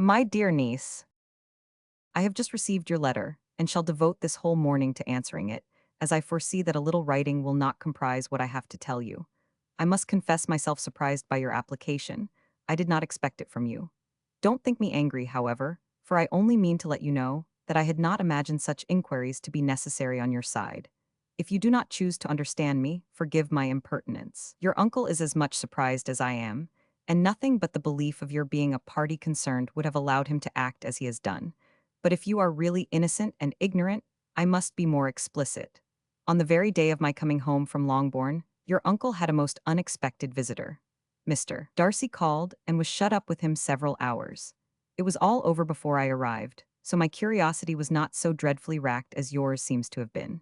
My dear niece, I have just received your letter, and shall devote this whole morning to answering it, as I foresee that a little writing will not comprise what I have to tell you. I must confess myself surprised by your application. I did not expect it from you. Don't think me angry, however, for I only mean to let you know that I had not imagined such inquiries to be necessary on your side. If you do not choose to understand me, forgive my impertinence. Your uncle is as much surprised as I am, and nothing but the belief of your being a party concerned would have allowed him to act as he has done. But if you are really innocent and ignorant, I must be more explicit. On the very day of my coming home from Longbourn, your uncle had a most unexpected visitor. Mr. Darcy called and was shut up with him several hours. It was all over before I arrived, so my curiosity was not so dreadfully racked as yours seems to have been.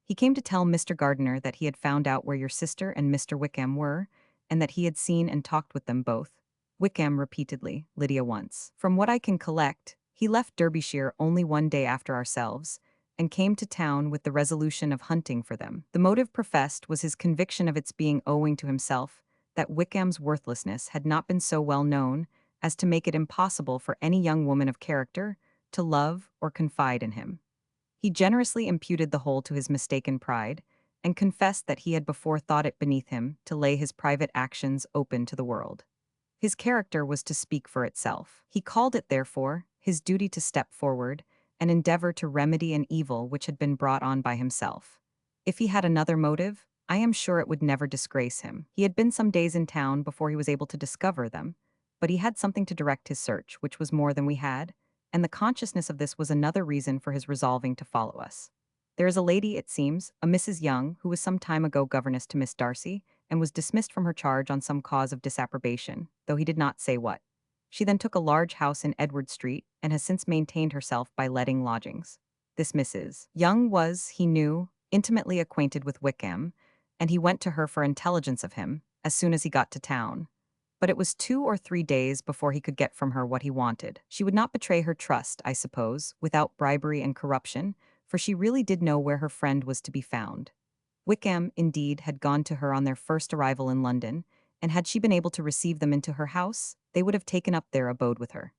He came to tell Mr. Gardiner that he had found out where your sister and Mr. Wickham were, and that he had seen and talked with them both. Wickham repeatedly, Lydia once. From what I can collect, he left Derbyshire only one day after ourselves, and came to town with the resolution of hunting for them. The motive professed was his conviction of its being owing to himself, that Wickham's worthlessness had not been so well known as to make it impossible for any young woman of character to love or confide in him. He generously imputed the whole to his mistaken pride, and confessed that he had before thought it beneath him to lay his private actions open to the world. His character was to speak for itself. He called it, therefore, his duty to step forward and endeavor to remedy an evil which had been brought on by himself. If he had another motive, I am sure it would never disgrace him. He had been some days in town before he was able to discover them, but he had something to direct his search, which was more than we had, and the consciousness of this was another reason for his resolving to follow us. There is a lady, it seems, a Mrs. Young, who was some time ago governess to Miss Darcy, and was dismissed from her charge on some cause of disapprobation, though he did not say what. She then took a large house in Edward Street, and has since maintained herself by letting lodgings. This Mrs. Young was, he knew, intimately acquainted with Wickham, and he went to her for intelligence of him, as soon as he got to town. But it was 2 or 3 days before he could get from her what he wanted. She would not betray her trust, I suppose, without bribery and corruption, for she really did know where her friend was to be found. Wickham, indeed, had gone to her on their first arrival in London, and had she been able to receive them into her house, they would have taken up their abode with her.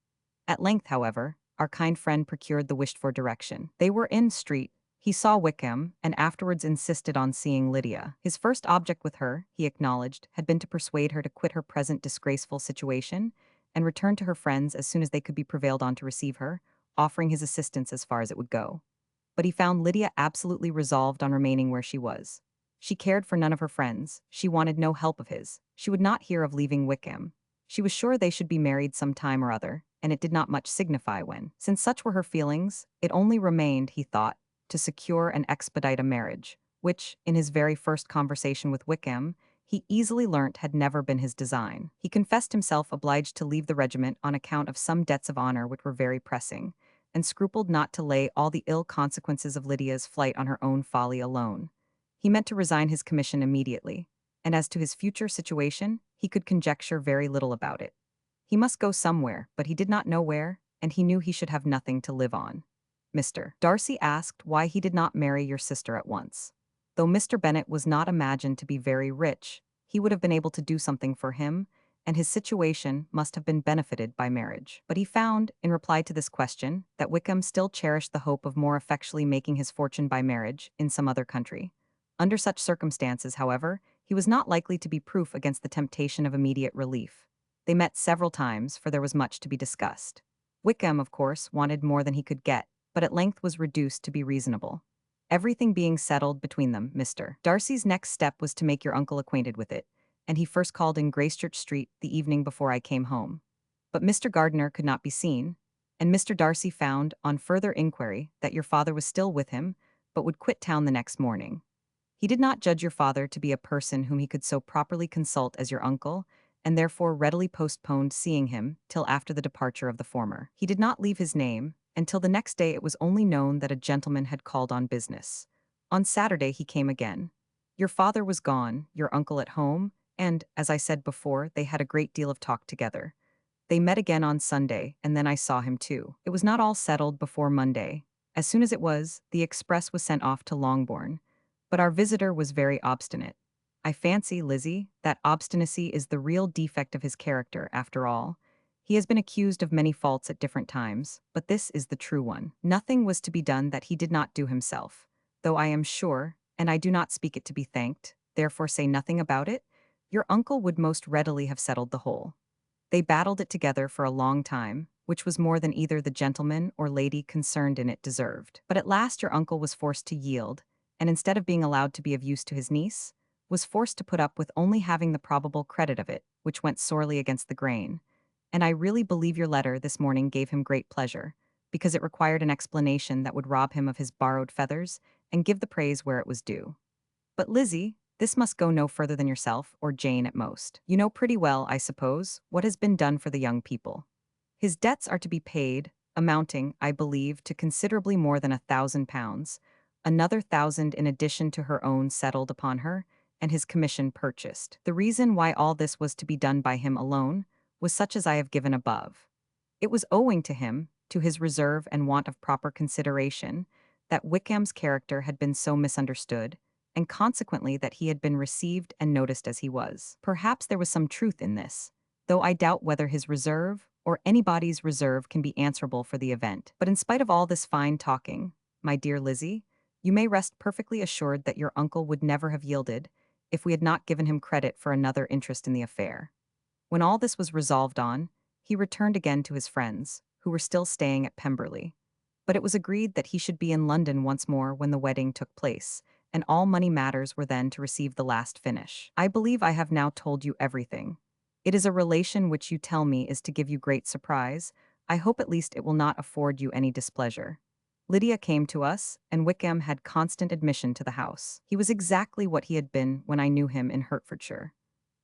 At length, however, our kind friend procured the wished-for direction. They were in street. He saw Wickham, and afterwards insisted on seeing Lydia. His first object with her, he acknowledged, had been to persuade her to quit her present disgraceful situation, and return to her friends as soon as they could be prevailed on to receive her, offering his assistance as far as it would go. But he found Lydia absolutely resolved on remaining where she was. She cared for none of her friends. She wanted no help of his. She would not hear of leaving Wickham. She was sure they should be married some time or other, and it did not much signify when. Since such were her feelings, it only remained, he thought, to secure and expedite a marriage, which, in his very first conversation with Wickham, he easily learnt had never been his design. He confessed himself obliged to leave the regiment on account of some debts of honor which were very pressing, and scrupled not to lay all the ill consequences of Lydia's flight on her own folly alone. He meant to resign his commission immediately, and as to his future situation, he could conjecture very little about it. He must go somewhere, but he did not know where, and he knew he should have nothing to live on. Mr. Darcy asked why he did not marry your sister at once. Though Mr. Bennet was not imagined to be very rich, he would have been able to do something for him, and his situation must have been benefited by marriage. But he found, in reply to this question, that Wickham still cherished the hope of more effectually making his fortune by marriage in some other country. Under such circumstances, however, he was not likely to be proof against the temptation of immediate relief. They met several times, for there was much to be discussed. Wickham, of course, wanted more than he could get, but at length was reduced to be reasonable. Everything being settled between them, Mr. Darcy's next step was to make your uncle acquainted with it, and he first called in Gracechurch Street the evening before I came home. But Mr. Gardiner could not be seen, and Mr. Darcy found, on further inquiry, that your father was still with him, but would quit town the next morning. He did not judge your father to be a person whom he could so properly consult as your uncle, and therefore readily postponed seeing him till after the departure of the former. He did not leave his name, and till the next day it was only known that a gentleman had called on business. On Saturday he came again. Your father was gone, your uncle at home, and, as I said before, they had a great deal of talk together. They met again on Sunday, and then I saw him too. It was not all settled before Monday. As soon as it was, the express was sent off to Longbourn. But our visitor was very obstinate. I fancy, Lizzie, that obstinacy is the real defect of his character, after all. He has been accused of many faults at different times, but this is the true one. Nothing was to be done that he did not do himself, though I am sure, and I do not speak it to be thanked, therefore say nothing about it, your uncle would most readily have settled the whole. They battled it together for a long time, which was more than either the gentleman or lady concerned in it deserved. But at last your uncle was forced to yield, and instead of being allowed to be of use to his niece, was forced to put up with only having the probable credit of it, which went sorely against the grain. And I really believe your letter this morning gave him great pleasure, because it required an explanation that would rob him of his borrowed feathers and give the praise where it was due. But Lizzie, this must go no further than yourself, or Jane at most. You know pretty well, I suppose, what has been done for the young people. His debts are to be paid, amounting, I believe, to considerably more than £1,000, another thousand in addition to her own settled upon her, and his commission purchased. The reason why all this was to be done by him alone was such as I have given above. It was owing to him, to his reserve and want of proper consideration, that Wickham's character had been so misunderstood, and consequently that he had been received and noticed as he was. Perhaps there was some truth in this, though I doubt whether his reserve or anybody's reserve can be answerable for the event. But in spite of all this fine talking, my dear Lizzie, you may rest perfectly assured that your uncle would never have yielded if we had not given him credit for another interest in the affair. When all this was resolved on, he returned again to his friends, who were still staying at Pemberley. But it was agreed that he should be in London once more when the wedding took place, and all money matters were then to receive the last finish. I believe I have now told you everything. It is a relation which you tell me is to give you great surprise. I hope at least it will not afford you any displeasure. Lydia came to us, and Wickham had constant admission to the house. He was exactly what he had been when I knew him in Hertfordshire.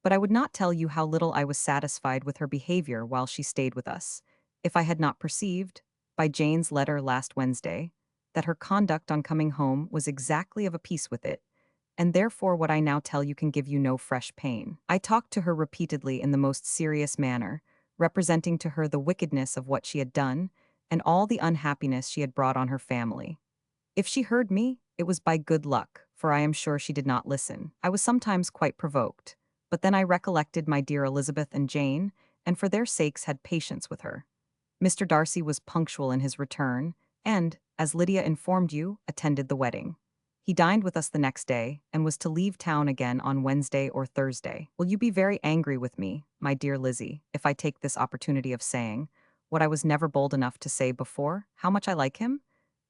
But I would not tell you how little I was satisfied with her behavior while she stayed with us, if I had not perceived, by Jane's letter last Wednesday, that her conduct on coming home was exactly of a piece with it, and therefore what I now tell you can give you no fresh pain. I talked to her repeatedly in the most serious manner, representing to her the wickedness of what she had done, and all the unhappiness she had brought on her family. If she heard me, it was by good luck, for I am sure she did not listen. I was sometimes quite provoked, but then I recollected my dear Elizabeth and Jane, and for their sakes had patience with her. Mr. Darcy was punctual in his return, and, as Lydia informed you, attended the wedding. He dined with us the next day, and was to leave town again on Wednesday or Thursday. Will you be very angry with me, my dear Lizzie, if I take this opportunity of saying, what I was never bold enough to say before, how much I like him?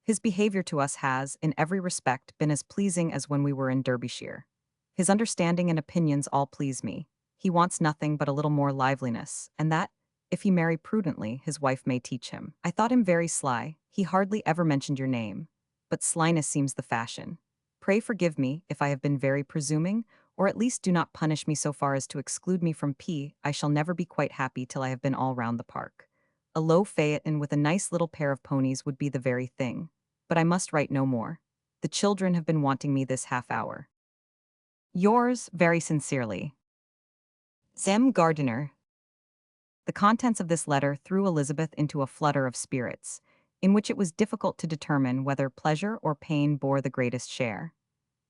His behavior to us has, in every respect, been as pleasing as when we were in Derbyshire. His understanding and opinions all please me. He wants nothing but a little more liveliness, and that, if he marry prudently, his wife may teach him. I thought him very sly. He hardly ever mentioned your name, but slyness seems the fashion. Pray forgive me if I have been very presuming, or at least do not punish me so far as to exclude me from P. I shall never be quite happy till I have been all round the park. A low phaeton with a nice little pair of ponies would be the very thing. But I must write no more. The children have been wanting me this half hour. Yours, very sincerely, Zem Gardiner. The contents of this letter threw Elizabeth into a flutter of spirits, in which it was difficult to determine whether pleasure or pain bore the greatest share.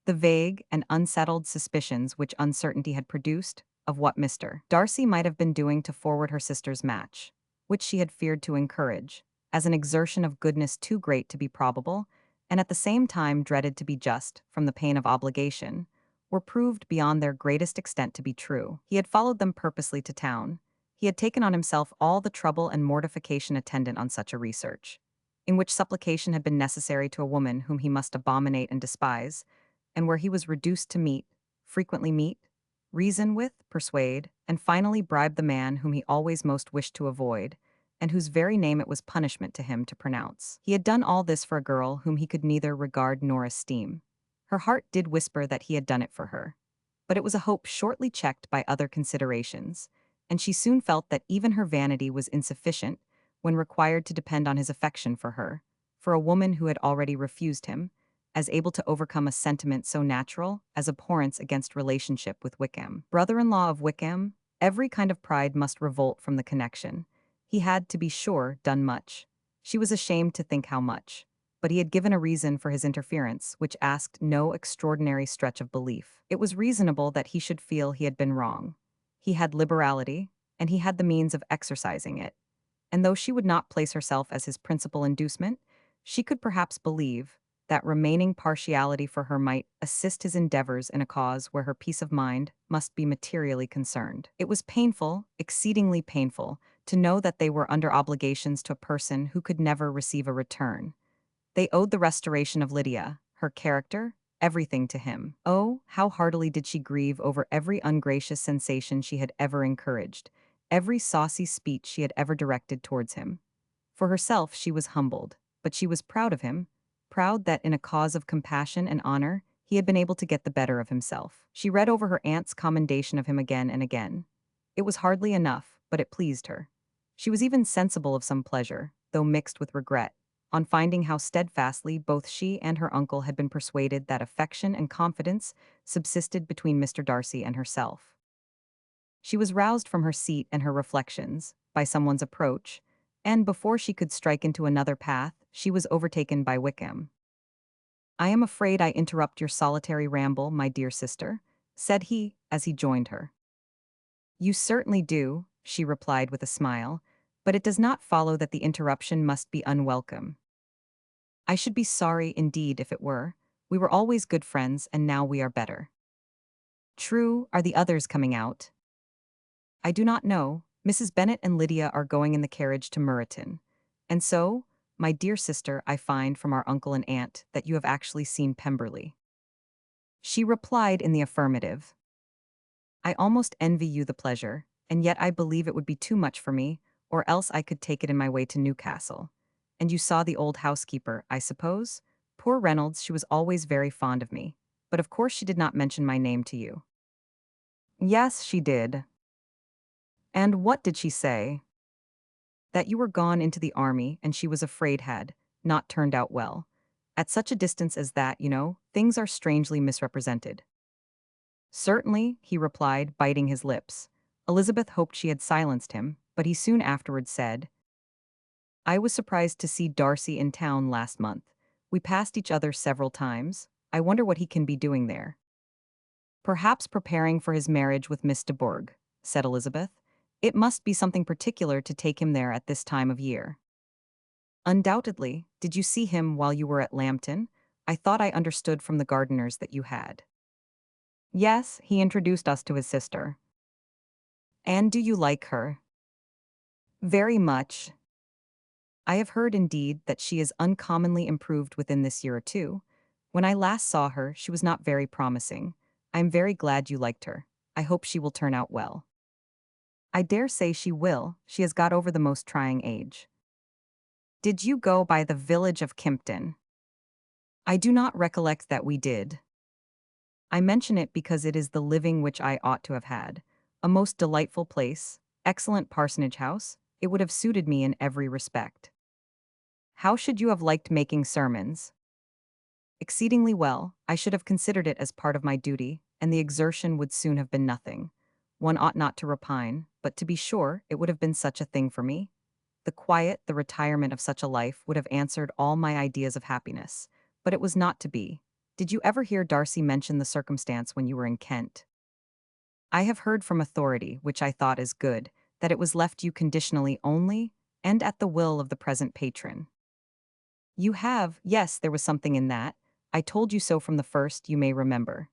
The vague and unsettled suspicions which uncertainty had produced of what Mr. Darcy might have been doing to forward her sister's match, which she had feared to encourage, as an exertion of goodness too great to be probable, and at the same time dreaded to be just from the pain of obligation, were proved beyond their greatest extent to be true. He had followed them purposely to town. He had taken on himself all the trouble and mortification attendant on such a research, in which supplication had been necessary to a woman whom he must abominate and despise, and where he was reduced to meet, frequently meet, reason with, persuade, and finally bribe the man whom he always most wished to avoid, and whose very name it was punishment to him to pronounce. He had done all this for a girl whom he could neither regard nor esteem. Her heart did whisper that he had done it for her, but it was a hope shortly checked by other considerations, and she soon felt that even her vanity was insufficient when required to depend on his affection for a woman who had already refused him, as able to overcome a sentiment so natural as abhorrence against relationship with Wickham. Brother-in-law of Wickham, every kind of pride must revolt from the connection. He had, to be sure, done much. She was ashamed to think how much. But he had given a reason for his interference, which asked no extraordinary stretch of belief. It was reasonable that he should feel he had been wrong. He had liberality, and he had the means of exercising it. And though she would not place herself as his principal inducement, she could perhaps believe that remaining partiality for her might assist his endeavors in a cause where her peace of mind must be materially concerned. It was painful, exceedingly painful, to know that they were under obligations to a person who could never receive a return. They owed the restoration of Lydia, her character, everything to him. Oh, how heartily did she grieve over every ungracious sensation she had ever encouraged, every saucy speech she had ever directed towards him. For herself she was humbled, but she was proud of him, proud that in a cause of compassion and honor he had been able to get the better of himself. She read over her aunt's commendation of him again and again. It was hardly enough, but it pleased her. She was even sensible of some pleasure, though mixed with regret, on finding how steadfastly both she and her uncle had been persuaded that affection and confidence subsisted between Mr. Darcy and herself. She was roused from her seat and her reflections by someone's approach, and before she could strike into another path, she was overtaken by Wickham. "I am afraid I interrupt your solitary ramble, my dear sister," said he, as he joined her. "You certainly do," she replied with a smile, "but it does not follow that the interruption must be unwelcome. I should be sorry indeed if it were. We were always good friends, and now we are better." "True, are the others coming out?" "I do not know. Mrs. Bennet and Lydia are going in the carriage to Meryton. And so, my dear sister, I find from our uncle and aunt that you have actually seen Pemberley." She replied in the affirmative. "I almost envy you the pleasure, and yet I believe it would be too much for me, or else I could take it in my way to Newcastle. And you saw the old housekeeper, I suppose? Poor Reynolds, she was always very fond of me, but of course she did not mention my name to you." "Yes, she did." "And what did she say?" "That you were gone into the army, and she was afraid had not turned out well. At such a distance as that, you know, things are strangely misrepresented." "Certainly," he replied, biting his lips. Elizabeth hoped she had silenced him, but he soon afterward said, "I was surprised to see Darcy in town last month. We passed each other several times. I wonder what he can be doing there." "Perhaps preparing for his marriage with Miss de Bourgh," said Elizabeth. "It must be something particular to take him there at this time of year." "Undoubtedly. Did you see him while you were at Lambton? I thought I understood from the gardeners that you had." "Yes, he introduced us to his sister." "And do you like her?" "Very much. I have heard, indeed, that she is uncommonly improved within this year or two. When I last saw her, she was not very promising. I am very glad you liked her. I hope she will turn out well." "I dare say she will. She has got over the most trying age." "Did you go by the village of Kimpton?" "I do not recollect that we did. I mention it because it is the living which I ought to have had. A most delightful place, excellent parsonage house. It would have suited me in every respect." "How should you have liked making sermons?" "Exceedingly well. I should have considered it as part of my duty, and the exertion would soon have been nothing. One ought not to repine, but to be sure, it would have been such a thing for me. The quiet, the retirement of such a life would have answered all my ideas of happiness. But it was not to be. Did you ever hear Darcy mention the circumstance when you were in Kent?" "I have heard from authority, which I thought is good, that it was left you conditionally only, and at the will of the present patron." "You have, yes, there was something in that. I told you so from the first, you may remember."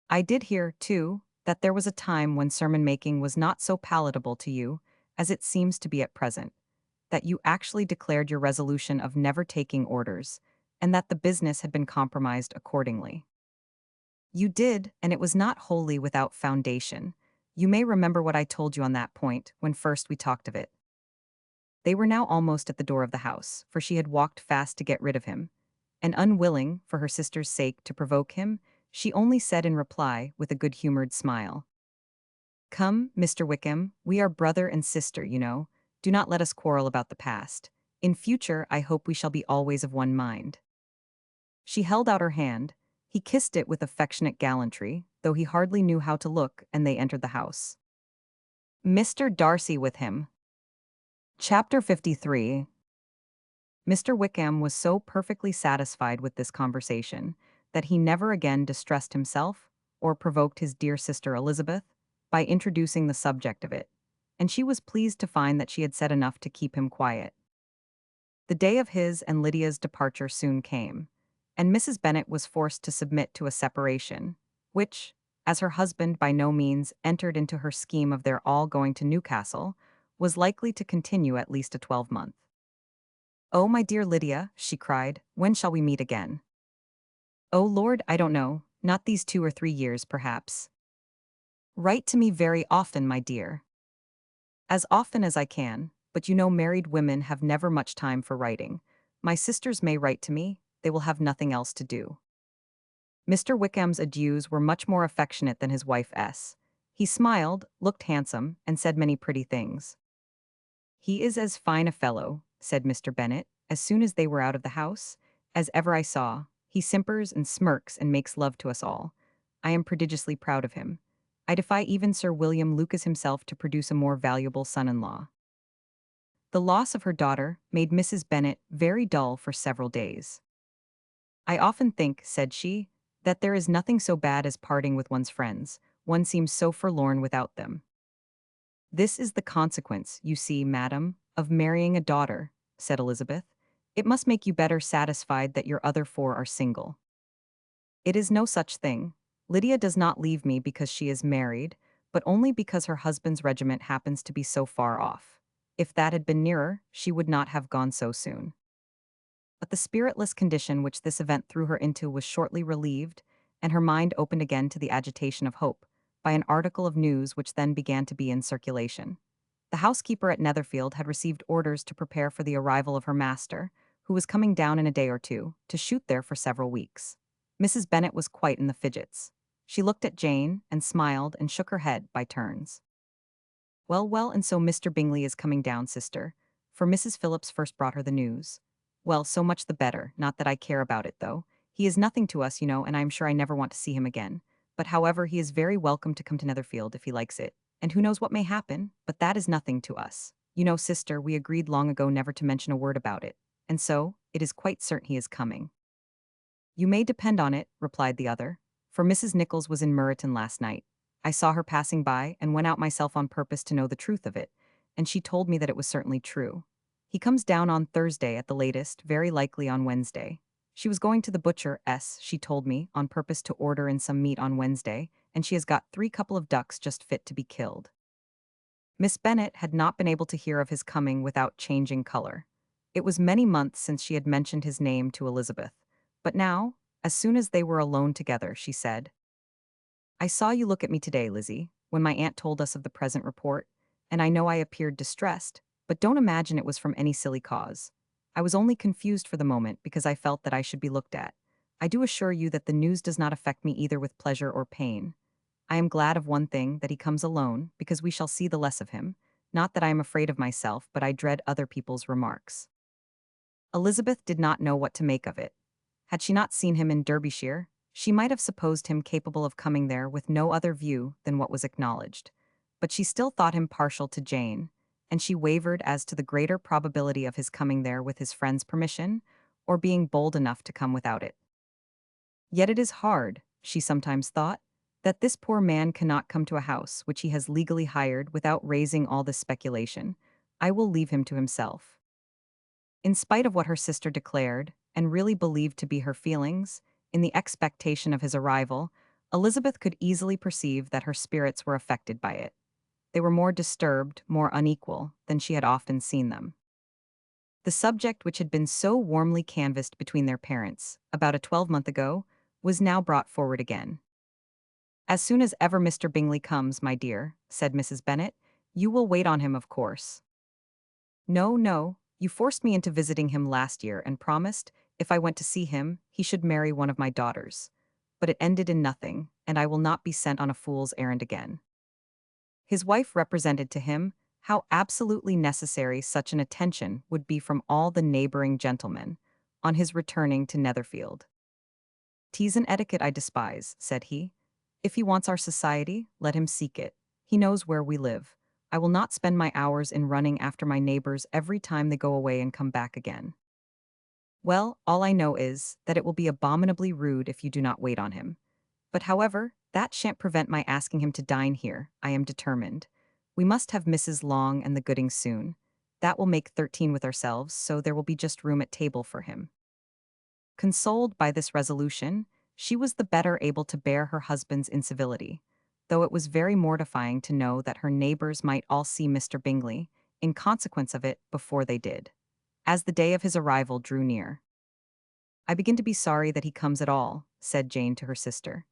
"I did hear, too, that there was a time when sermon-making was not so palatable to you as it seems to be at present, that you actually declared your resolution of never taking orders, and that the business had been compromised accordingly." "You did, and it was not wholly without foundation. You may remember what I told you on that point when first we talked of it." They were now almost at the door of the house, for she had walked fast to get rid of him, and unwilling, for her sister's sake, to provoke him, she only said in reply, with a good-humored smile, "Come, Mr. Wickham, we are brother and sister, you know. Do not let us quarrel about the past. In future, I hope we shall be always of one mind." She held out her hand. He kissed it with affectionate gallantry, though he hardly knew how to look, and they entered the house. Mr. Darcy with him. Chapter 53. Mr. Wickham was so perfectly satisfied with this conversation that he never again distressed himself or provoked his dear sister Elizabeth by introducing the subject of it. and she was pleased to find that she had said enough to keep him quiet. The day of his and Lydia's departure soon came, and Mrs. Bennet was forced to submit to a separation, which, as her husband by no means entered into her scheme of their all going to Newcastle, was likely to continue at least a 12-month. "Oh, my dear Lydia," she cried, "when shall we meet again?" "Oh, Lord, I don't know, not these 2 or 3 years, perhaps." "Write to me very often, my dear." "As often as I can, but you know married women have never much time for writing. My sisters may write to me, they will have nothing else to do." Mr. Wickham's adieus were much more affectionate than his wife's. He smiled, looked handsome, and said many pretty things. "He is as fine a fellow," said Mr. Bennet, as soon as they were out of the house, "as ever I saw. He simpers and smirks and makes love to us all. I am prodigiously proud of him. I defy even Sir William Lucas himself to produce a more valuable son-in-law." The loss of her daughter made Mrs. Bennet very dull for several days. "I often think," said she, "that there is nothing so bad as parting with one's friends. One seems so forlorn without them." "This is the consequence, you see, madam, of marrying a daughter," said Elizabeth. "It must make you better satisfied that your other 4 are single." "It is no such thing. Lydia does not leave me because she is married, but only because her husband's regiment happens to be so far off. If that had been nearer, she would not have gone so soon." But the spiritless condition which this event threw her into was shortly relieved, and her mind opened again to the agitation of hope, by an article of news which then began to be in circulation. The housekeeper at Netherfield had received orders to prepare for the arrival of her master, who was coming down in a day or two, to shoot there for several weeks. Mrs. Bennet was quite in the fidgets. She looked at Jane, and smiled and shook her head by turns. "Well, well, and so Mr. Bingley is coming down, sister," for Mrs. Phillips first brought her the news. "Well, so much the better, not that I care about it, though. He is nothing to us, you know, and I am sure I never want to see him again. But however, he is very welcome to come to Netherfield if he likes it, and who knows what may happen, but that is nothing to us. You know, sister, we agreed long ago never to mention a word about it, and so, it is quite certain he is coming." "You may depend on it," replied the other, "for Mrs. Nichols was in Meryton last night. I saw her passing by, and went out myself on purpose to know the truth of it, and she told me that it was certainly true. He comes down on Thursday at the latest, very likely on Wednesday. She was going to the butcher's, she told me, on purpose to order in some meat on Wednesday, and she has got 3 couple of ducks just fit to be killed." Miss Bennet had not been able to hear of his coming without changing color. It was many months since she had mentioned his name to Elizabeth, but now, as soon as they were alone together, she said, "I saw you look at me today, Lizzie, when my aunt told us of the present report, and I know I appeared distressed, but don't imagine it was from any silly cause. I was only confused for the moment because I felt that I should be looked at. I do assure you that the news does not affect me either with pleasure or pain. I am glad of one thing, that he comes alone, because we shall see the less of him. Not that I am afraid of myself, but I dread other people's remarks." Elizabeth did not know what to make of it. Had she not seen him in Derbyshire, she might have supposed him capable of coming there with no other view than what was acknowledged. But she still thought him partial to Jane, and she wavered as to the greater probability of his coming there with his friend's permission, or being bold enough to come without it. "Yet it is hard," she sometimes thought, "that this poor man cannot come to a house which he has legally hired without raising all this speculation. I will leave him to himself." In spite of what her sister declared, and really believed to be her feelings, in the expectation of his arrival, Elizabeth could easily perceive that her spirits were affected by it. They were more disturbed, more unequal, than she had often seen them. The subject which had been so warmly canvassed between their parents, about a 12-month ago, was now brought forward again. "As soon as ever Mr. Bingley comes, my dear," said Mrs. Bennet, "you will wait on him, of course." "No, no, you forced me into visiting him last year and promised, if I went to see him, he should marry one of my daughters. But it ended in nothing, and I will not be sent on a fool's errand again." His wife represented to him how absolutely necessary such an attention would be from all the neighboring gentlemen, on his returning to Netherfield. "Teas and etiquette I despise," said he. "If he wants our society, let him seek it. He knows where we live. I will not spend my hours in running after my neighbors every time they go away and come back again. Well, all I know is that it will be abominably rude if you do not wait on him. But however, that shan't prevent my asking him to dine here, I am determined. We must have Mrs. Long and the Goodings soon. That will make 13 with ourselves, so there will be just room at table for him." Consoled by this resolution, she was the better able to bear her husband's incivility, though it was very mortifying to know that her neighbors might all see Mr. Bingley, in consequence of it, before they did. As the day of his arrival drew near, "I begin to be sorry that he comes at all," said Jane to her sister.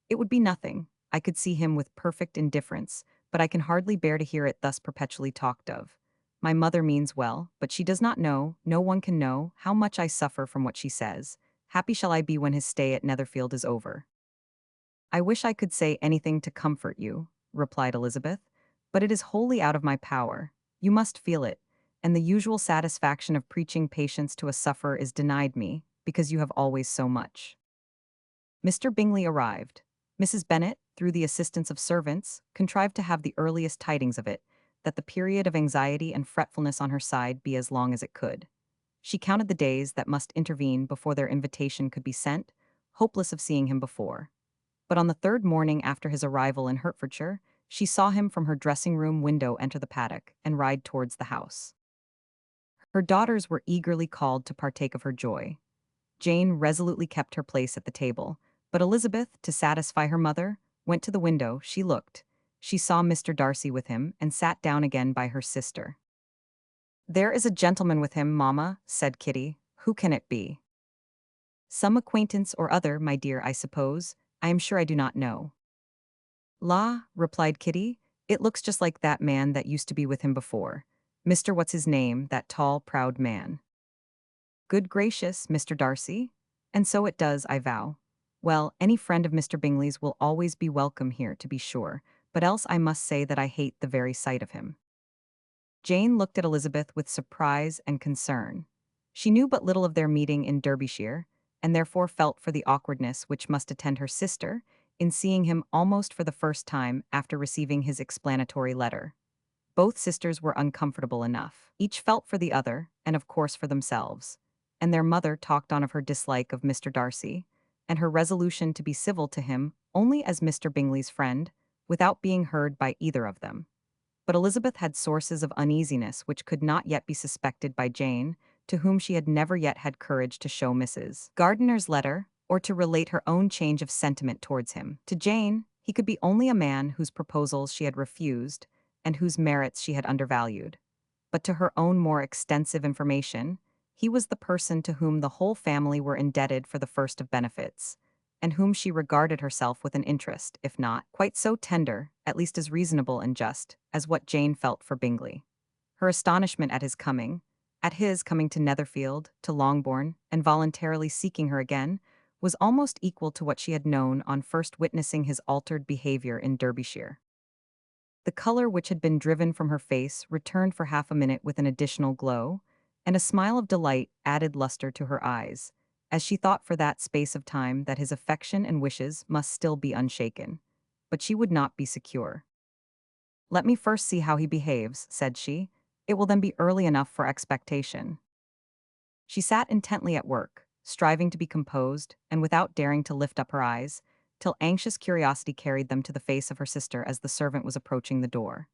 "It would be nothing. I could see him with perfect indifference, but I can hardly bear to hear it thus perpetually talked of. My mother means well, but she does not know, no one can know, how much I suffer from what she says. Happy shall I be when his stay at Netherfield is over." "I wish I could say anything to comfort you," replied Elizabeth, "but it is wholly out of my power. You must feel it, and the usual satisfaction of preaching patience to a sufferer is denied me, because you have always so much." Mr. Bingley arrived. Mrs. Bennet, through the assistance of servants, contrived to have the earliest tidings of it, that the period of anxiety and fretfulness on her side be as long as it could. She counted the days that must intervene before their invitation could be sent, hopeless of seeing him before. But on the third morning after his arrival in Hertfordshire, she saw him from her dressing-room window enter the paddock and ride towards the house. Her daughters were eagerly called to partake of her joy. Jane resolutely kept her place at the table, but Elizabeth, to satisfy her mother, went to the window. She looked. She saw Mr. Darcy with him and sat down again by her sister. "There is a gentleman with him, mamma," said Kitty. "Who can it be?" "Some acquaintance or other, my dear, I suppose. I am sure I do not know." "La," replied Kitty, "it looks just like that man that used to be with him before. Mr. What's his name, that tall, proud man." "Good gracious, Mr. Darcy? And so it does, I vow. Well, any friend of Mr. Bingley's will always be welcome here, to be sure, but else I must say that I hate the very sight of him." Jane looked at Elizabeth with surprise and concern. She knew but little of their meeting in Derbyshire, and therefore felt for the awkwardness which must attend her sister in seeing him almost for the first time after receiving his explanatory letter. Both sisters were uncomfortable enough. Each felt for the other, and of course for themselves. And their mother talked on of her dislike of Mr. Darcy, and her resolution to be civil to him only as Mr. Bingley's friend, without being heard by either of them. But Elizabeth had sources of uneasiness which could not yet be suspected by Jane, to whom she had never yet had courage to show Mrs. Gardiner's letter, or to relate her own change of sentiment towards him. To Jane, he could be only a man whose proposals she had refused, and whose merits she had undervalued. But to her own more extensive information, he was the person to whom the whole family were indebted for the first of benefits, and whom she regarded herself with an interest, if not quite so tender, at least as reasonable and just, as what Jane felt for Bingley. Her astonishment at his coming to Netherfield, to Longbourn, and voluntarily seeking her again, was almost equal to what she had known on first witnessing his altered behavior in Derbyshire. The color which had been driven from her face returned for half a minute with an additional glow, and a smile of delight added luster to her eyes, as she thought for that space of time that his affection and wishes must still be unshaken. But she would not be secure. "Let me first see how he behaves," said she. "It will then be early enough for expectation." She sat intently at work, striving to be composed, and without daring to lift up her eyes, till anxious curiosity carried them to the face of her sister as the servant was approaching the door.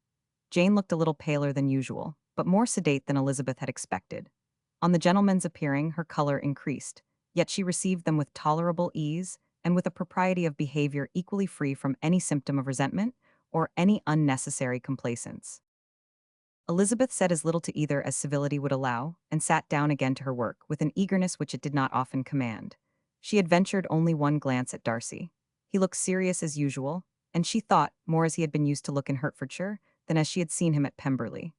Jane looked a little paler than usual, but more sedate than Elizabeth had expected. On the gentleman's appearing, her color increased, yet she received them with tolerable ease, and with a propriety of behavior equally free from any symptom of resentment or any unnecessary complaisance. Elizabeth said as little to either as civility would allow, and sat down again to her work with an eagerness which it did not often command. She had ventured only one glance at Darcy. He looked serious as usual, and she thought, more as he had been used to look in Hertfordshire than as she had seen him at Pemberley.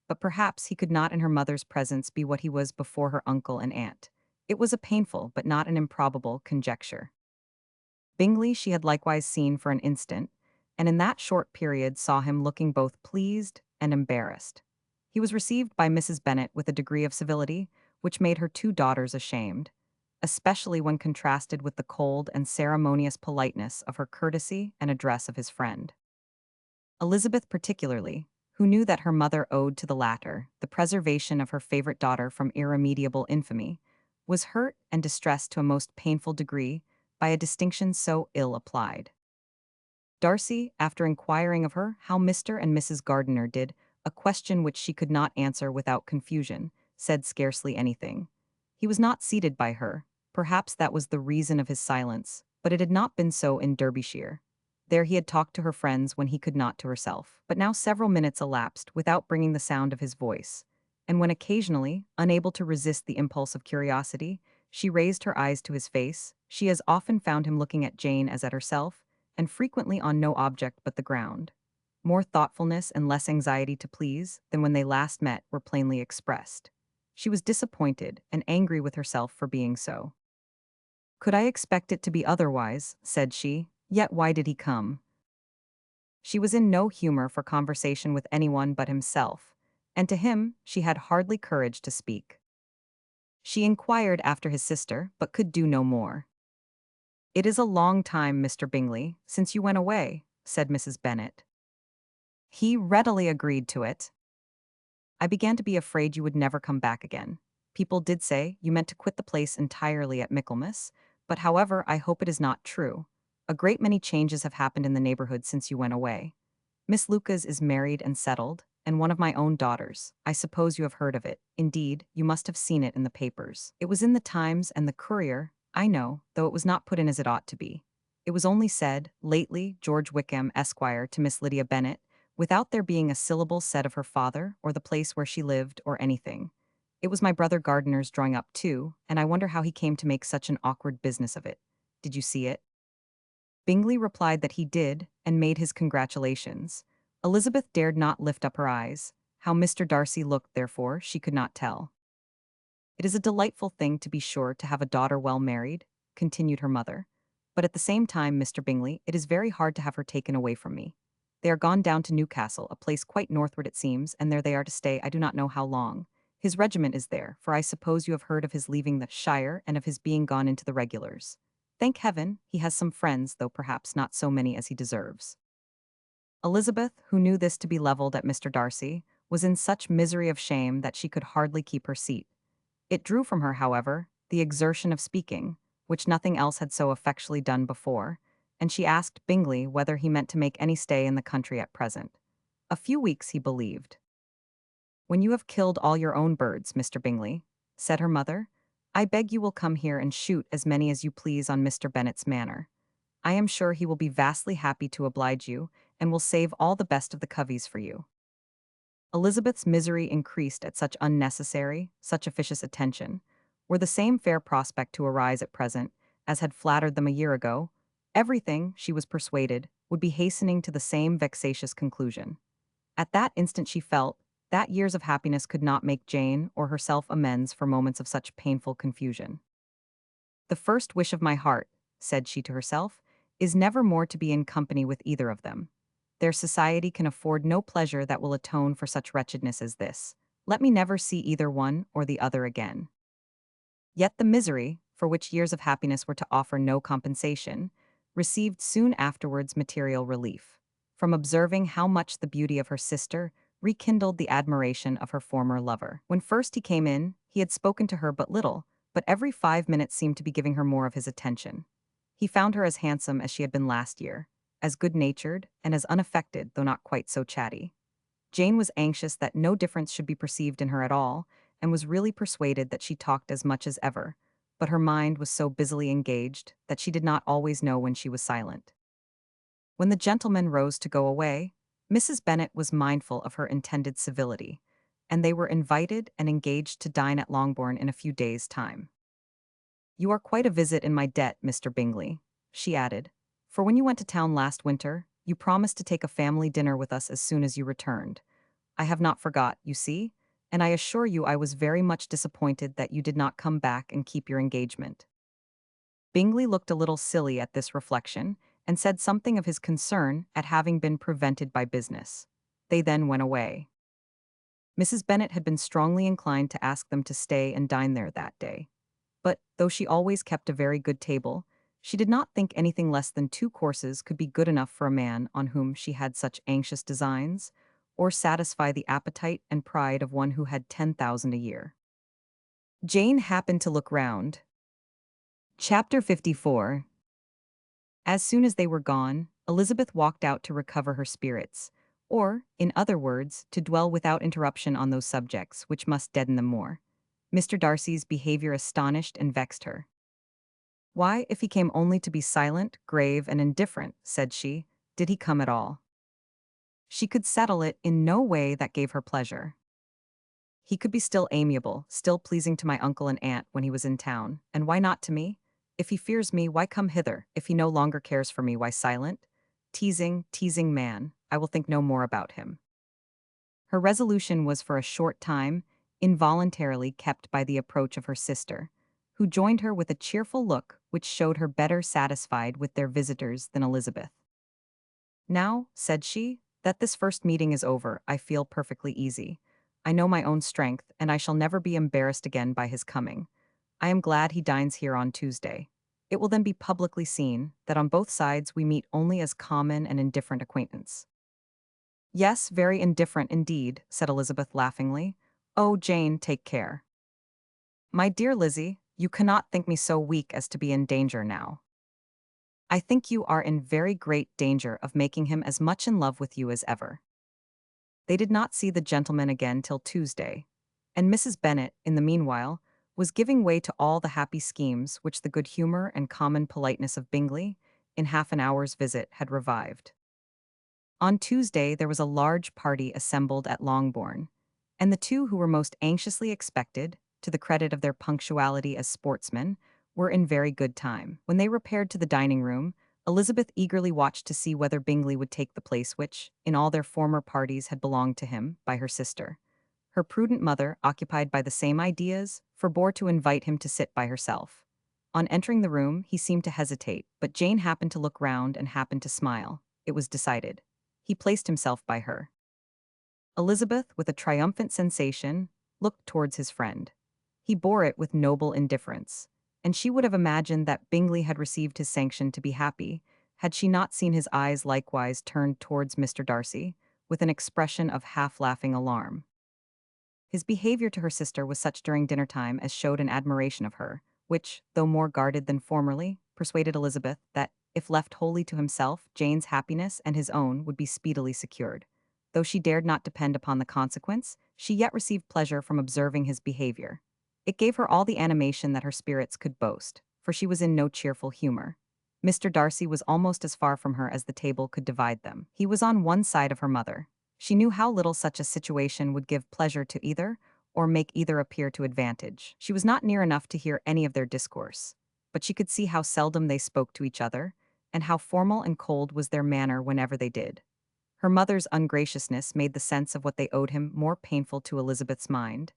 But perhaps he could not in her mother's presence be what he was before her uncle and aunt. It was a painful, but not an improbable, conjecture. Bingley she had likewise seen for an instant, and in that short period saw him looking both pleased and embarrassed. He was received by Mrs. Bennet with a degree of civility which made her two daughters ashamed, especially when contrasted with the cold and ceremonious politeness of her courtesy and address of his friend. Elizabeth particularly, who knew that her mother owed to the latter the preservation of her favorite daughter from irremediable infamy, was hurt and distressed to a most painful degree by a distinction so ill applied. Darcy, after inquiring of her how Mr. and Mrs. Gardiner did, a question which she could not answer without confusion, said scarcely anything. He was not seated by her. Perhaps that was the reason of his silence, but it had not been so in Derbyshire. There he had talked to her friends when he could not to herself. But now several minutes elapsed without bringing the sound of his voice, and when occasionally, unable to resist the impulse of curiosity, she raised her eyes to his face, she as often found him looking at Jane as at herself, and frequently on no object but the ground. More thoughtfulness and less anxiety to please than when they last met were plainly expressed. She was disappointed and angry with herself for being so. "Could I expect it to be otherwise?" said she. "Yet why did he come?" She was in no humor for conversation with anyone but himself, and to him she had hardly courage to speak. She inquired after his sister, but could do no more. "It is a long time, Mr. Bingley, since you went away," said Mrs. Bennet. He readily agreed to it. "I began to be afraid you would never come back again. People did say you meant to quit the place entirely at Michaelmas, but however, I hope it is not true. A great many changes have happened in the neighborhood since you went away. Miss Lucas is married and settled, and one of my own daughters. I suppose you have heard of it. Indeed, you must have seen it in the papers. It was in the Times and the Courier, I know, though it was not put in as it ought to be. It was only said, lately, George Wickham, Esquire, to Miss Lydia Bennet, without there being a syllable said of her father, or the place where she lived, or anything. It was my brother Gardiner's drawing up too, and I wonder how he came to make such an awkward business of it. Did you see it?" Bingley replied that he did, and made his congratulations. Elizabeth dared not lift up her eyes. How Mr. Darcy looked, therefore, she could not tell. "It is a delightful thing, to be sure, to have a daughter well married," continued her mother. "But at the same time, Mr. Bingley, it is very hard to have her taken away from me. They are gone down to Newcastle, a place quite northward it seems, and there they are to stay I do not know how long. His regiment is there, for I suppose you have heard of his leaving the shire and of his being gone into the regulars. Thank heaven, he has some friends, though perhaps not so many as he deserves." Elizabeth, who knew this to be levelled at Mr. Darcy, was in such misery of shame that she could hardly keep her seat. It drew from her, however, the exertion of speaking, which nothing else had so effectually done before, and she asked Bingley whether he meant to make any stay in the country at present. A few weeks, he believed. "When you have killed all your own birds, Mr. Bingley," said her mother, "I beg you will come here and shoot as many as you please on Mr. Bennet's manor. I am sure he will be vastly happy to oblige you, and will save all the best of the coveys for you." Elizabeth's misery increased at such unnecessary, such officious attention. Were the same fair prospect to arise at present, as had flattered them a year ago, everything, she was persuaded, would be hastening to the same vexatious conclusion. At that instant she felt that years of happiness could not make Jane or herself amends for moments of such painful confusion. "The first wish of my heart," said she to herself, "is never more to be in company with either of them. Their society can afford no pleasure that will atone for such wretchedness as this. Let me never see either one or the other again." Yet the misery, for which years of happiness were to offer no compensation, received soon afterwards material relief, from observing how much the beauty of her sister rekindled the admiration of her former lover. When first he came in, he had spoken to her but little, but every 5 minutes seemed to be giving her more of his attention. He found her as handsome as she had been last year, as good-natured, and as unaffected, though not quite so chatty. Jane was anxious that no difference should be perceived in her at all, and was really persuaded that she talked as much as ever, but her mind was so busily engaged that she did not always know when she was silent. When the gentlemen rose to go away, Mrs. Bennet was mindful of her intended civility, and they were invited and engaged to dine at Longbourn in a few days' time. "You are quite a visit in my debt, Mr. Bingley," she added, "for when you went to town last winter, you promised to take a family dinner with us as soon as you returned. I have not forgot, you see, and I assure you I was very much disappointed that you did not come back and keep your engagement." Bingley looked a little silly at this reflection, and said something of his concern at having been prevented by business. They then went away. Mrs. Bennet had been strongly inclined to ask them to stay and dine there that day. But, though she always kept a very good table, she did not think anything less than 2 courses could be good enough for a man on whom she had such anxious designs, or satisfy the appetite and pride of one who had 10,000 a year. Jane happened to look round. Chapter 54. As soon as they were gone, Elizabeth walked out to recover her spirits, or, in other words, to dwell without interruption on those subjects which must deaden them more. Mr. Darcy's behavior astonished and vexed her. Why, if he came only to be silent, grave, and indifferent, said she, did he come at all? She could settle it in no way that gave her pleasure. He could be still amiable, still pleasing to my uncle and aunt when he was in town, and why not to me? If he fears me, why come hither? If he no longer cares for me, why silent? Teasing, teasing man, I will think no more about him. Her resolution was for a short time involuntarily kept by the approach of her sister, who joined her with a cheerful look which showed her better satisfied with their visitors than Elizabeth. Now, said she, that this first meeting is over, I feel perfectly easy. I know my own strength, and I shall never be embarrassed again by his coming. I am glad he dines here on Tuesday. It will then be publicly seen that on both sides we meet only as common and indifferent acquaintance. Yes, very indifferent indeed, said Elizabeth laughingly. Oh, Jane, take care. My dear Lizzie, you cannot think me so weak as to be in danger now. I think you are in very great danger of making him as much in love with you as ever. They did not see the gentleman again till Tuesday, and Mrs. Bennet, in the meanwhile, was giving way to all the happy schemes which the good humour and common politeness of Bingley, in half an hour's visit, had revived. On Tuesday there was a large party assembled at Longbourn, and the two who were most anxiously expected, to the credit of their punctuality as sportsmen, were in very good time. When they repaired to the dining-room, Elizabeth eagerly watched to see whether Bingley would take the place which, in all their former parties, had belonged to him, by her sister. Her prudent mother, occupied by the same ideas, forbore to invite him to sit by herself. On entering the room, he seemed to hesitate, but Jane happened to look round and happened to smile. It was decided. He placed himself by her. Elizabeth, with a triumphant sensation, looked towards his friend. He bore it with noble indifference, and she would have imagined that Bingley had received his sanction to be happy, had she not seen his eyes likewise turned towards Mr. Darcy, with an expression of half-laughing alarm. His behavior to her sister was such during dinner-time as showed an admiration of her, which, though more guarded than formerly, persuaded Elizabeth that, if left wholly to himself, Jane's happiness and his own would be speedily secured. Though she dared not depend upon the consequence, she yet received pleasure from observing his behavior. It gave her all the animation that her spirits could boast, for she was in no cheerful humor. Mr. Darcy was almost as far from her as the table could divide them. He was on one side of her mother. She knew how little such a situation would give pleasure to either, or make either appear to advantage. She was not near enough to hear any of their discourse, but she could see how seldom they spoke to each other, and how formal and cold was their manner whenever they did. Her mother's ungraciousness made the sense of what they owed him more painful to Elizabeth's mind,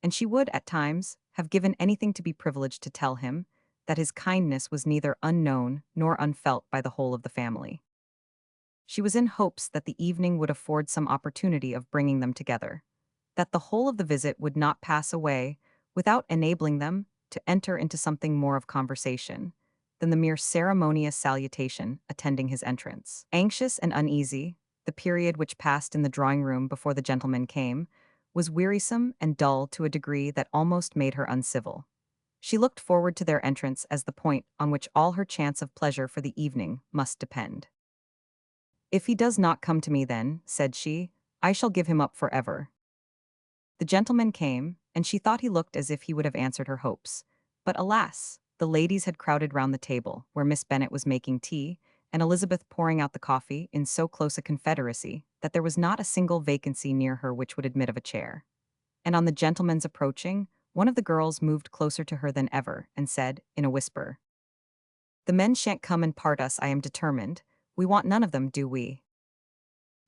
and she would, at times, have given anything to be privileged to tell him that his kindness was neither unknown nor unfelt by the whole of the family. She was in hopes that the evening would afford some opportunity of bringing them together, that the whole of the visit would not pass away without enabling them to enter into something more of conversation than the mere ceremonious salutation attending his entrance. Anxious and uneasy, the period which passed in the drawing-room before the gentlemen came was wearisome and dull to a degree that almost made her uncivil. She looked forward to their entrance as the point on which all her chance of pleasure for the evening must depend. If he does not come to me then, said she, I shall give him up forever. The gentleman came, and she thought he looked as if he would have answered her hopes. But alas, the ladies had crowded round the table, where Miss Bennet was making tea, and Elizabeth pouring out the coffee, in so close a confederacy that there was not a single vacancy near her which would admit of a chair. And on the gentleman's approaching, one of the girls moved closer to her than ever, and said, in a whisper, The men shan't come and part us, I am determined. We want none of them, do we?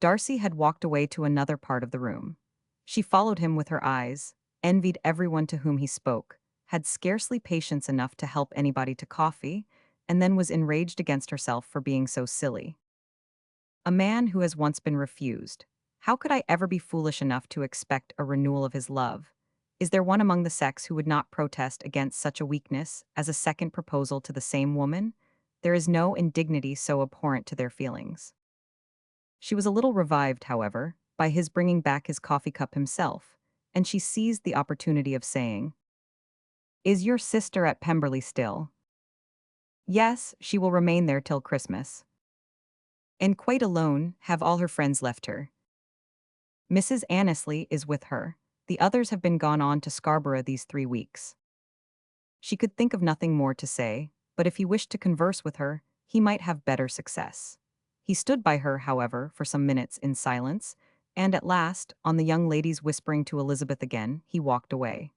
Darcy had walked away to another part of the room. She followed him with her eyes, envied everyone to whom he spoke, had scarcely patience enough to help anybody to coffee, and then was enraged against herself for being so silly. A man who has once been refused, how could I ever be foolish enough to expect a renewal of his love? Is there one among the sex who would not protest against such a weakness as a second proposal to the same woman? There is no indignity so abhorrent to their feelings. She was a little revived, however, by his bringing back his coffee cup himself, and she seized the opportunity of saying, Is your sister at Pemberley still? Yes, she will remain there till Christmas. And quite alone, have all her friends left her. Mrs. Annesley is with her. The others have been gone on to Scarborough these 3 weeks. She could think of nothing more to say, but if he wished to converse with her, he might have better success. He stood by her, however, for some minutes in silence, and at last, on the young lady's whispering to Elizabeth again, he walked away.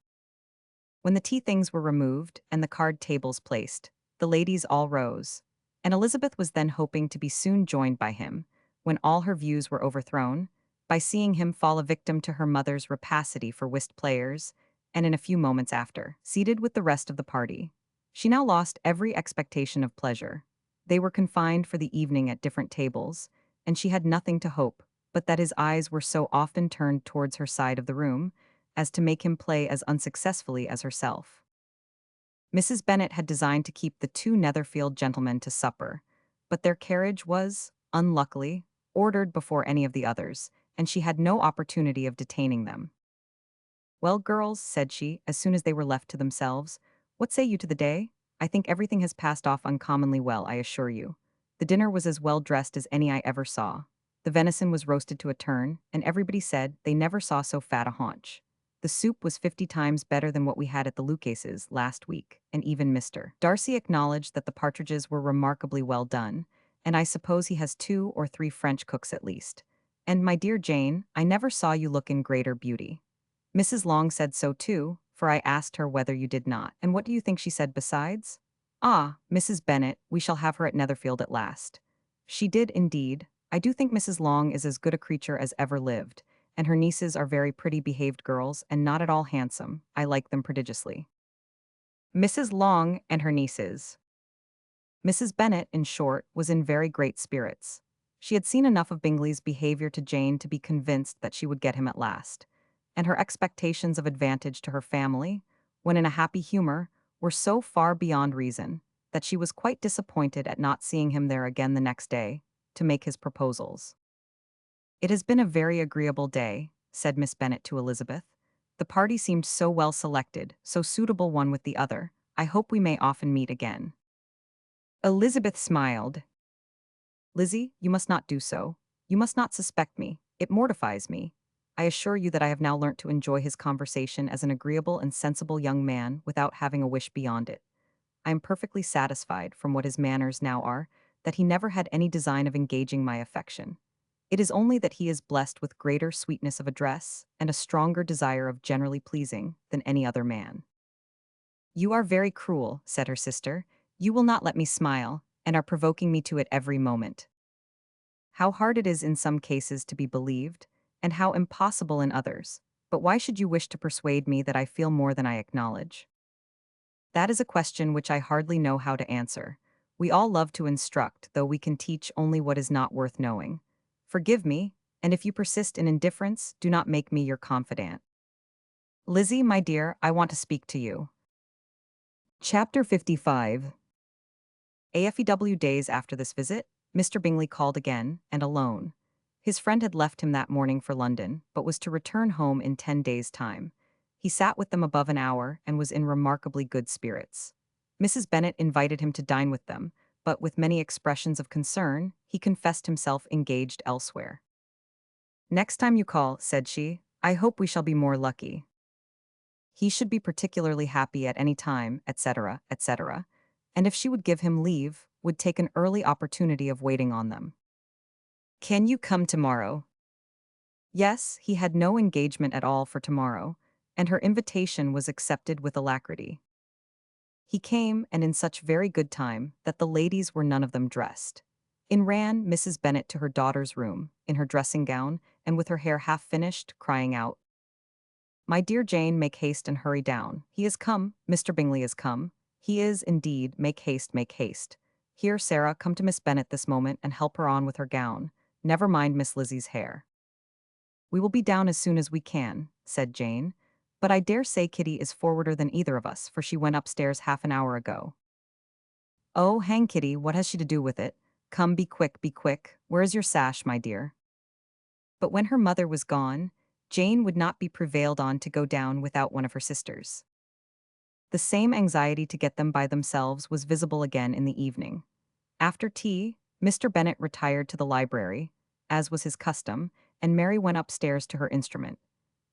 When the tea things were removed and the card tables placed, the ladies all rose, and Elizabeth was then hoping to be soon joined by him, when all her views were overthrown, by seeing him fall a victim to her mother's rapacity for whist players, and in a few moments after, seated with the rest of the party. She now lost every expectation of pleasure. They were confined for the evening at different tables, and she had nothing to hope but that his eyes were so often turned towards her side of the room as to make him play as unsuccessfully as herself. Mrs. Bennet had designed to keep the two Netherfield gentlemen to supper, but their carriage was, unluckily, ordered before any of the others, and she had no opportunity of detaining them. "Well, girls," said she, as soon as they were left to themselves, "what say you to the day? I think everything has passed off uncommonly well, I assure you. The dinner was as well dressed as any I ever saw. The venison was roasted to a turn, and everybody said they never saw so fat a haunch. The soup was 50 times better than what we had at the Lucases last week, and even Mr. Darcy acknowledged that the partridges were remarkably well done, and I suppose he has 2 or 3 French cooks at least. And, my dear Jane, I never saw you look in greater beauty. Mrs. Long said so too, for I asked her whether you did not. And what do you think she said besides? Ah, Mrs. Bennet, we shall have her at Netherfield at last. She did, indeed. I do think Mrs. Long is as good a creature as ever lived, and her nieces are very pretty behaved girls and not at all handsome. I like them prodigiously. Mrs. Long and her nieces. Mrs. Bennet, in short, was in very great spirits. She had seen enough of Bingley's behavior to Jane to be convinced that she would get him at last, and her expectations of advantage to her family, when in a happy humor, were so far beyond reason that she was quite disappointed at not seeing him there again the next day to make his proposals. "It has been a very agreeable day," said Miss Bennet to Elizabeth. "The party seemed so well selected, so suitable one with the other. I hope we may often meet again." Elizabeth smiled. "Lizzie, you must not do so. You must not suspect me. It mortifies me. I assure you that I have now learnt to enjoy his conversation as an agreeable and sensible young man without having a wish beyond it. I am perfectly satisfied, from what his manners now are, that he never had any design of engaging my affection. It is only that he is blessed with greater sweetness of address and a stronger desire of generally pleasing than any other man." "You are very cruel," said her sister. "You will not let me smile, and are provoking me to it every moment. How hard it is in some cases to be believed, and how impossible in others. But why should you wish to persuade me that I feel more than I acknowledge? That is a question which I hardly know how to answer. We all love to instruct, though we can teach only what is not worth knowing. Forgive me, and if you persist in indifference, do not make me your confidant. Lizzie, my dear, I want to speak to you." Chapter 55. AFEW days after this visit, Mr. Bingley called again, and alone. His friend had left him that morning for London, but was to return home in 10 days' time. He sat with them above an hour and was in remarkably good spirits. Mrs. Bennet invited him to dine with them, but with many expressions of concern, he confessed himself engaged elsewhere. "Next time you call," said she, "I hope we shall be more lucky. He should be particularly happy at any time, etc., etc., and if she would give him leave, would take an early opportunity of waiting on them. Can you come tomorrow?" Yes, he had no engagement at all for tomorrow, and her invitation was accepted with alacrity. He came, and in such very good time that the ladies were none of them dressed. In ran Mrs. Bennet to her daughter's room, in her dressing gown, and with her hair half finished, crying out, "My dear Jane, make haste and hurry down. He is come, Mr. Bingley is come. He is, indeed, make haste, make haste. Here, Sarah, come to Miss Bennet this moment and help her on with her gown. Never mind Miss Lizzie's hair." "We will be down as soon as we can," said Jane, "but I dare say Kitty is forwarder than either of us, for she went upstairs half an hour ago." "Oh, hang Kitty, what has she to do with it? Come, be quick, be quick. Where is your sash, my dear?" But when her mother was gone, Jane would not be prevailed on to go down without one of her sisters. The same anxiety to get them by themselves was visible again in the evening. After tea, Mr. Bennet retired to the library, as was his custom, and Mary went upstairs to her instrument.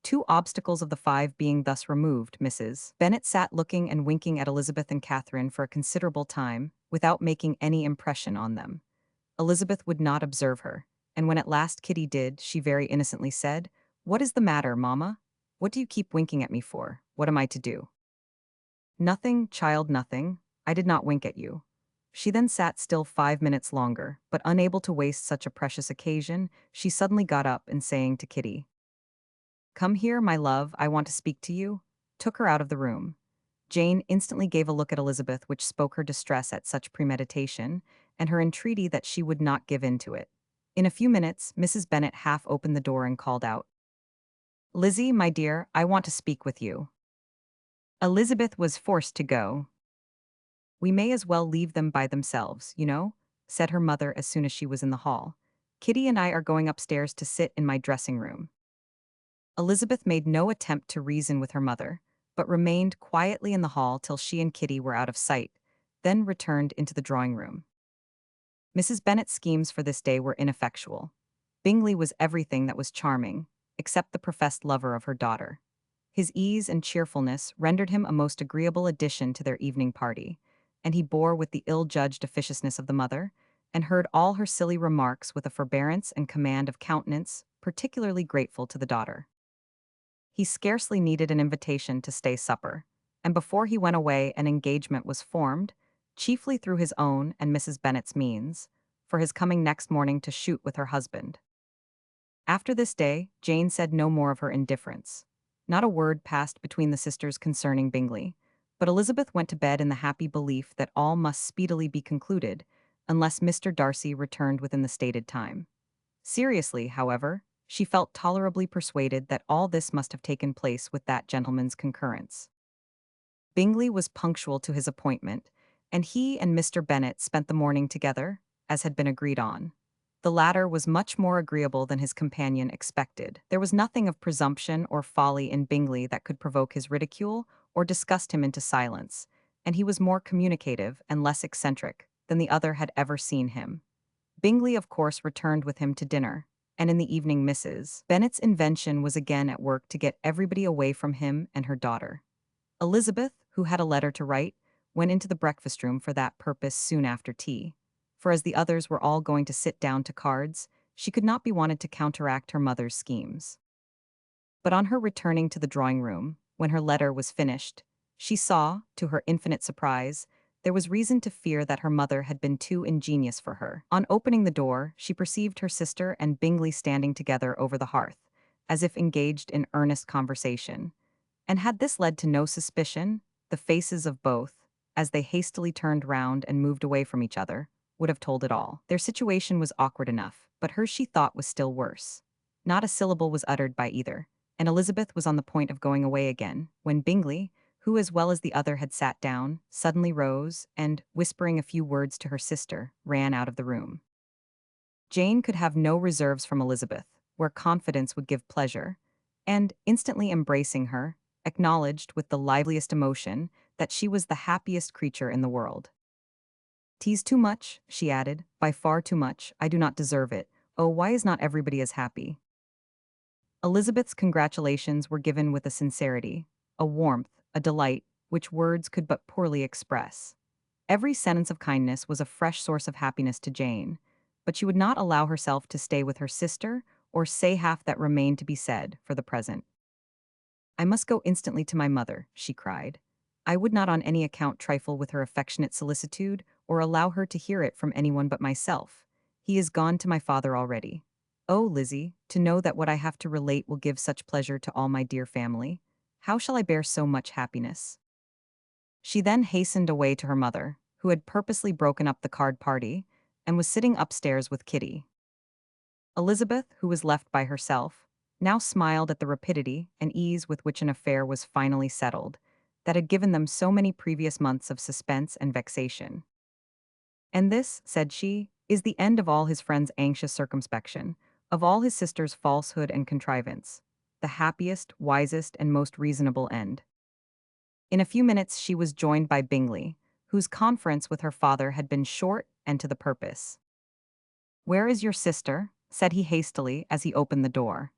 Two obstacles of the five being thus removed, Mrs. Bennet sat looking and winking at Elizabeth and Catherine for a considerable time, without making any impression on them. Elizabeth would not observe her, and when at last Kitty did, she very innocently said, "What is the matter, mamma? What do you keep winking at me for? What am I to do?" "Nothing, child, nothing. I did not wink at you." She then sat still 5 minutes longer, but unable to waste such a precious occasion, she suddenly got up and saying to Kitty, "Come here, my love, I want to speak to you," took her out of the room. Jane instantly gave a look at Elizabeth which spoke her distress at such premeditation, and her entreaty that she would not give in to it. In a few minutes, Mrs. Bennet half opened the door and called out, "Lizzie, my dear, I want to speak with you." Elizabeth was forced to go. "We may as well leave them by themselves, you know," said her mother as soon as she was in the hall. "Kitty and I are going upstairs to sit in my dressing room." Elizabeth made no attempt to reason with her mother, but remained quietly in the hall till she and Kitty were out of sight, then returned into the drawing room. Mrs. Bennet's schemes for this day were ineffectual. Bingley was everything that was charming, except the professed lover of her daughter. His ease and cheerfulness rendered him a most agreeable addition to their evening party, and he bore with the ill-judged officiousness of the mother, and heard all her silly remarks with a forbearance and command of countenance particularly grateful to the daughter. He scarcely needed an invitation to stay supper, and before he went away an engagement was formed, chiefly through his own and Mrs. Bennet's means, for his coming next morning to shoot with her husband. After this day, Jane said no more of her indifference. Not a word passed between the sisters concerning Bingley, but Elizabeth went to bed in the happy belief that all must speedily be concluded, unless Mr. Darcy returned within the stated time. Seriously, however, she felt tolerably persuaded that all this must have taken place with that gentleman's concurrence. Bingley was punctual to his appointment, and he and Mr. Bennet spent the morning together, as had been agreed on. The latter was much more agreeable than his companion expected. There was nothing of presumption or folly in Bingley that could provoke his ridicule or disgust him into silence, and he was more communicative and less eccentric than the other had ever seen him. Bingley, of course, returned with him to dinner, and in the evening Mrs. Bennet's invention was again at work to get everybody away from him and her daughter. Elizabeth, who had a letter to write, went into the breakfast room for that purpose soon after tea, for as the others were all going to sit down to cards, she could not be wanted to counteract her mother's schemes. But on her returning to the drawing-room, when her letter was finished, she saw, to her infinite surprise, there was reason to fear that her mother had been too ingenious for her. On opening the door, she perceived her sister and Bingley standing together over the hearth, as if engaged in earnest conversation. And had this led to no suspicion, the faces of both, as they hastily turned round and moved away from each other, would have told it all. Their situation was awkward enough, but hers she thought was still worse. Not a syllable was uttered by either, and Elizabeth was on the point of going away again, when Bingley, who as well as the other had sat down, suddenly rose and, whispering a few words to her sister, ran out of the room. Jane could have no reserves from Elizabeth, where confidence would give pleasure, and, instantly embracing her, acknowledged with the liveliest emotion that she was the happiest creature in the world. "'Tis too much," she added, "by far too much. I do not deserve it. Oh, why is not everybody as happy?" Elizabeth's congratulations were given with a sincerity, a warmth, a delight, which words could but poorly express. Every sentence of kindness was a fresh source of happiness to Jane, but she would not allow herself to stay with her sister or say half that remained to be said, for the present. "I must go instantly to my mother," she cried. "I would not on any account trifle with her affectionate solicitude or allow her to hear it from anyone but myself. He is gone to my father already. Oh, Lizzie, to know that what I have to relate will give such pleasure to all my dear family. How shall I bear so much happiness?" She then hastened away to her mother, who had purposely broken up the card party, and was sitting upstairs with Kitty. Elizabeth, who was left by herself, now smiled at the rapidity and ease with which an affair was finally settled, that had given them so many previous months of suspense and vexation. "And this," said she, "is the end of all his friend's anxious circumspection, of all his sister's falsehood and contrivance, the happiest, wisest, and most reasonable end." In a few minutes she was joined by Bingley, whose conference with her father had been short and to the purpose. Where is your sister? Said he hastily as he opened the door.